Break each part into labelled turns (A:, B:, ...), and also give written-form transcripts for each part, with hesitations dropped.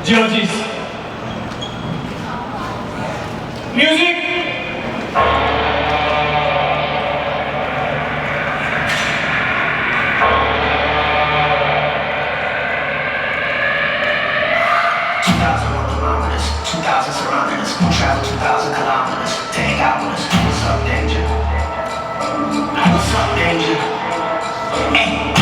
A: Judges. Music.
B: Surrounding us, we'll travel 2,000 kilometers to hang out with us. What's up, danger? What's up, danger? Hey.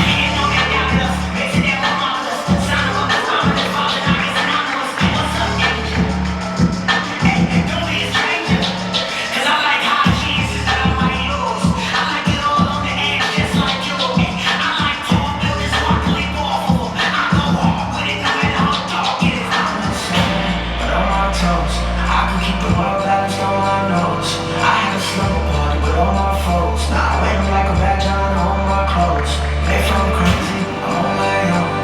B: I can keep the world balanced on my nose. I had a slumber party with all my folks. Now I wear them like a badge on all my clothes. If I'm crazy, I'm on my own.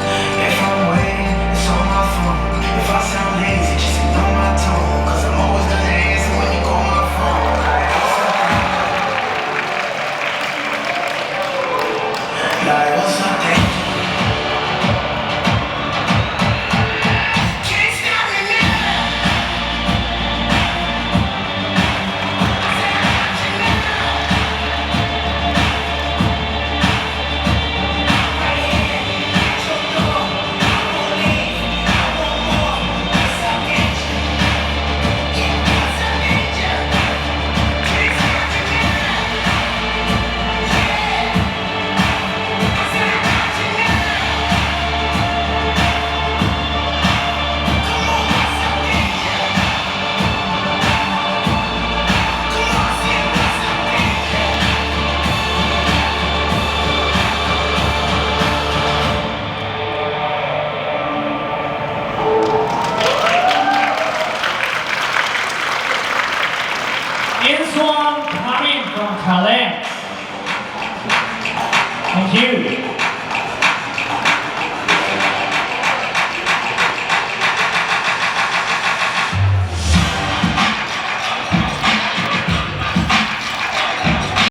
B: If I'm waiting, it's on my phone. If I sound lazy, just ignore my tone. Cause I'm always gonna answer when you call my phone. Like, what's up, danger?
A: Inswan coming from Calais. Thank you.